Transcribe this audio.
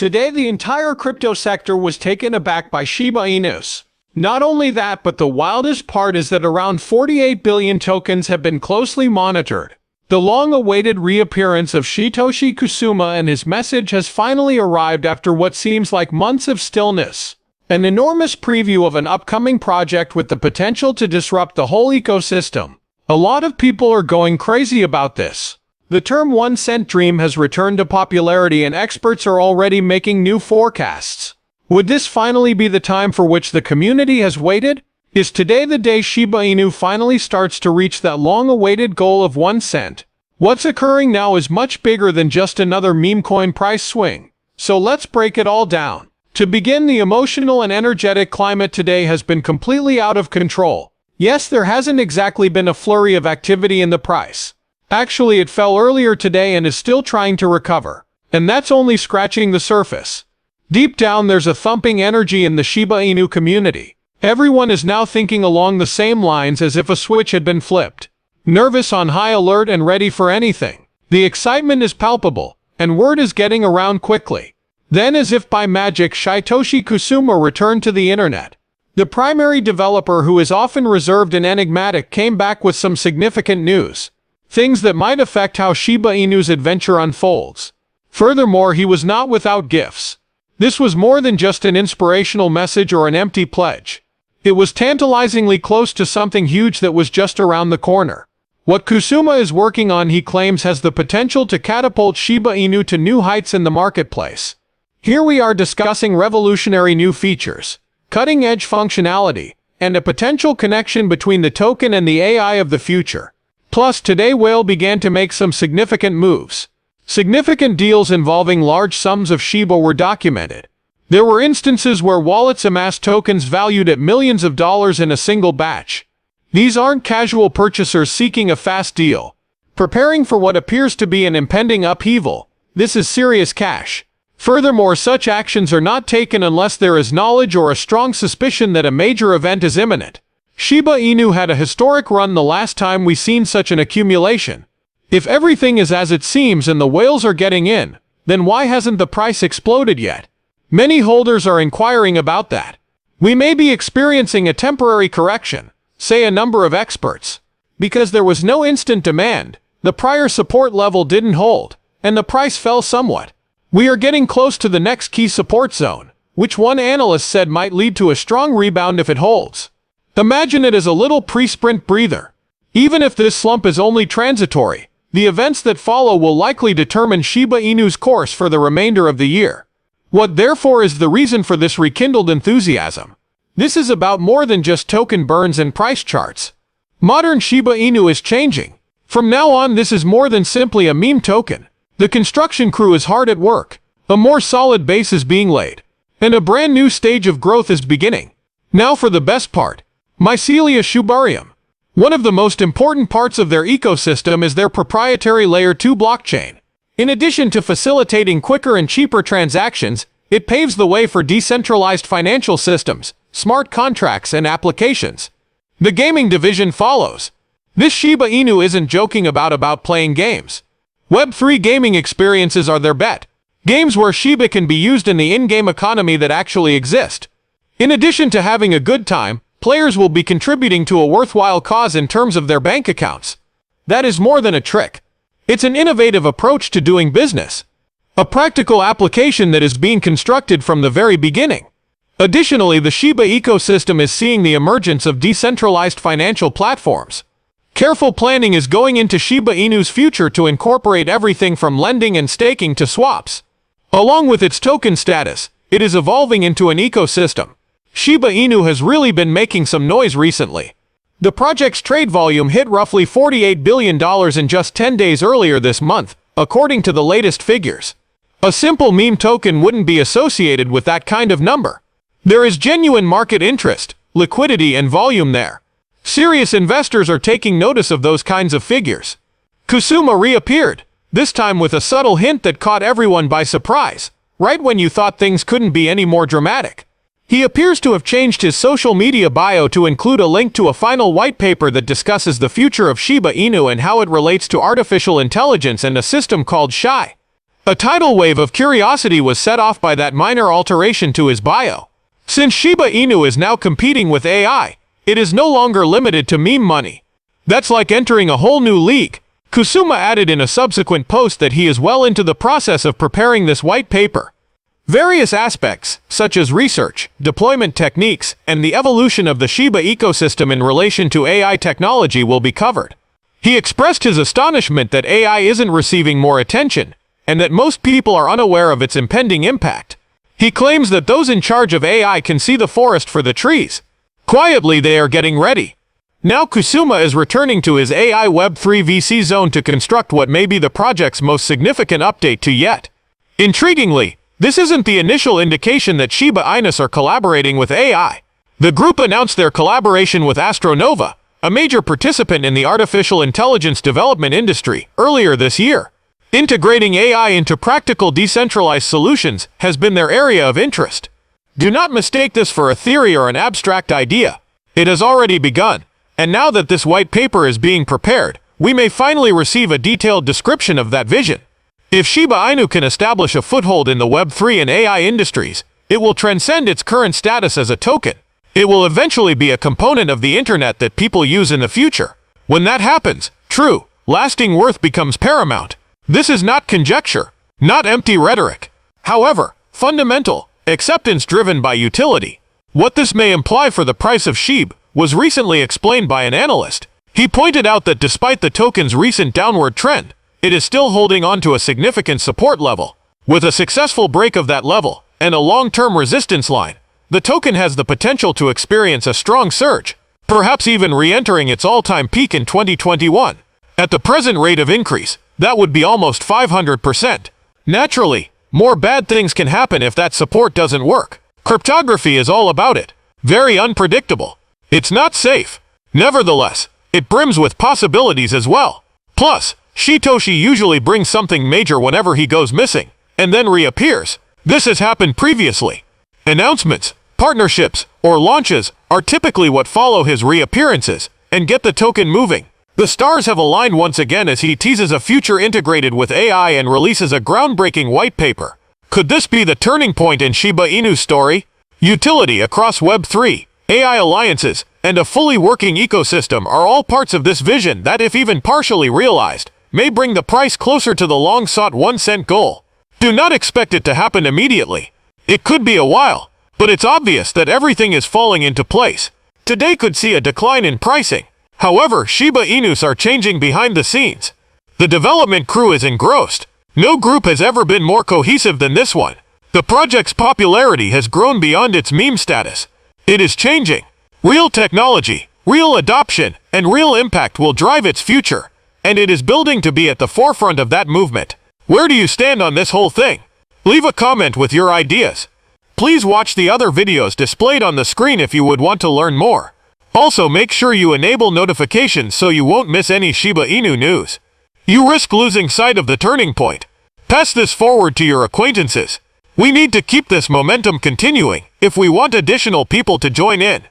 Today, the entire crypto sector was taken aback by Shiba Inus. Not only that, but the wildest part is that around 48 billion tokens have been closely monitored. The long-awaited reappearance of Satoshi Kusuma and his message has finally arrived after what seems like months of stillness. An enormous preview of an upcoming project with the potential to disrupt the whole ecosystem. A lot of people are going crazy about this. The term 1 cent dream has returned to popularity and experts are already making new forecasts. Would this finally be the time for which the community has waited? Is today the day Shiba Inu finally starts to reach that long-awaited goal of 1 cent? What's occurring now is much bigger than just another meme coin price swing. So let's break it all down. To begin, the emotional and energetic climate today has been completely out of control. Yes, there hasn't exactly been a flurry of activity in the price. Actually, it fell earlier today and is still trying to recover. And that's only scratching the surface. Deep down, there's a thumping energy in the Shiba Inu community. Everyone is now thinking along the same lines as if a switch had been flipped. Nervous, on high alert, and ready for anything. The excitement is palpable, and word is getting around quickly. Then, as if by magic, Satoshi Kusuma returned to the internet. The primary developer, who is often reserved and enigmatic, came back with some significant news. Things that might affect how Shiba Inu's adventure unfolds. Furthermore, he was not without gifts. This was more than just an inspirational message or an empty pledge. It was tantalizingly close to something huge that was just around the corner. What Kusuma is working on, he claims, has the potential to catapult Shiba Inu to new heights in the marketplace. Here we are discussing revolutionary new features, cutting-edge functionality, and a potential connection between the token and the AI of the future. Plus, today Whale began to make some significant moves. Significant deals involving large sums of Shiba were documented. There were instances where wallets amassed tokens valued at millions of dollars in a single batch. These aren't casual purchasers seeking a fast deal, preparing for what appears to be an impending upheaval. This is serious cash. Furthermore, such actions are not taken unless there is knowledge or a strong suspicion that a major event is imminent. Shiba Inu had a historic run the last time we seen such an accumulation. If everything is as it seems and the whales are getting in, then why hasn't the price exploded yet? Many holders are inquiring about that. We may be experiencing a temporary correction, say a number of experts. Because there was no instant demand, the prior support level didn't hold, and the price fell somewhat. We are getting close to the next key support zone, which one analyst said might lead to a strong rebound if it holds. Imagine it as a little pre-sprint breather. Even if this slump is only transitory, the events that follow will likely determine Shiba Inu's course for the remainder of the year. What therefore is the reason for this rekindled enthusiasm? This is about more than just token burns and price charts. Modern Shiba Inu is changing. From now on, this is more than simply a meme token. The construction crew is hard at work. A more solid base is being laid. And a brand new stage of growth is beginning. Now for the best part. Mycelia Shibarium. One of the most important parts of their ecosystem is their proprietary Layer 2 blockchain. In addition to facilitating quicker and cheaper transactions, it paves the way for decentralized financial systems, smart contracts, and applications. The gaming division follows. This Shiba Inu isn't joking about playing games. Web3 gaming experiences are their bet. Games where Shiba can be used in the in-game economy that actually exist. In addition to having a good time, players will be contributing to a worthwhile cause in terms of their bank accounts. That is more than a trick. It's an innovative approach to doing business. A practical application that is being constructed from the very beginning. Additionally, the Shiba ecosystem is seeing the emergence of decentralized financial platforms. Careful planning is going into Shiba Inu's future to incorporate everything from lending and staking to swaps. Along with its token status, it is evolving into an ecosystem. Shiba Inu has really been making some noise recently. The project's trade volume hit roughly $48 billion in just 10 days earlier this month, according to the latest figures. A simple meme token wouldn't be associated with that kind of number. There is genuine market interest, liquidity, and volume there. Serious investors are taking notice of those kinds of figures. Kusuma reappeared, this time with a subtle hint that caught everyone by surprise, right when you thought things couldn't be any more dramatic. He appears to have changed his social media bio to include a link to a final white paper that discusses the future of Shiba Inu and how it relates to artificial intelligence and a system called Shi. A tidal wave of curiosity was set off by that minor alteration to his bio. Since Shiba Inu is now competing with AI, it is no longer limited to meme money. That's like entering a whole new league. Kusuma added in a subsequent post that he is well into the process of preparing this white paper. Various aspects, such as research, deployment techniques, and the evolution of the Shiba ecosystem in relation to AI technology will be covered. He expressed his astonishment that AI isn't receiving more attention, and that most people are unaware of its impending impact. He claims that those in charge of AI can see the forest for the trees. Quietly, they are getting ready. Now Kusuma is returning to his AI Web3 VC zone to construct what may be the project's most significant update to yet. Intriguingly, this isn't the initial indication that Shiba Inu are collaborating with AI. The group announced their collaboration with Astronova, a major participant in the artificial intelligence development industry, earlier this year. Integrating AI into practical decentralized solutions has been their area of interest. Do not mistake this for a theory or an abstract idea. It has already begun, and now that this white paper is being prepared, we may finally receive a detailed description of that vision. If Shiba Inu can establish a foothold in the Web3 and AI industries, it will transcend its current status as a token. It will eventually be a component of the internet that people use in the future. When that happens, true, lasting worth becomes paramount. This is not conjecture, not empty rhetoric. However, fundamental, acceptance driven by utility. What this may imply for the price of SHIB was recently explained by an analyst. He pointed out that despite the token's recent downward trend, it is still holding on to a significant support level. With a successful break of that level and a long-term resistance line, the token has the potential to experience a strong surge, perhaps even re-entering its all-time peak in 2021. At the present rate of increase, that would be almost 500%. Naturally, more bad things can happen if that support doesn't work. Cryptography is all about it. Very unpredictable. It's not safe. Nevertheless, it brims with possibilities as well. Plus, Shitoshi usually brings something major whenever he goes missing, and then reappears. This has happened previously. Announcements, partnerships, or launches are typically what follow his reappearances and get the token moving. The stars have aligned once again as he teases a future integrated with AI and releases a groundbreaking white paper. Could this be the turning point in Shiba Inu's story? Utility across Web3, AI alliances, and a fully working ecosystem are all parts of this vision that, if even partially realized, may bring the price closer to the long-sought 1-cent goal. Do not expect it to happen immediately. It could be a while, but it's obvious that everything is falling into place. Today could see a decline in pricing. However, Shiba Inus are changing behind the scenes. The development crew is engrossed. No group has ever been more cohesive than this one. The project's popularity has grown beyond its meme status. It is changing. Real technology, real adoption, and real impact will drive its future, and it is building to be at the forefront of that movement. Where do you stand on this whole thing? Leave a comment with your ideas. Please watch the other videos displayed on the screen if you would want to learn more. Also, make sure you enable notifications so you won't miss any Shiba Inu news. You risk losing sight of the turning point. Pass this forward to your acquaintances. We need to keep this momentum continuing if we want additional people to join in.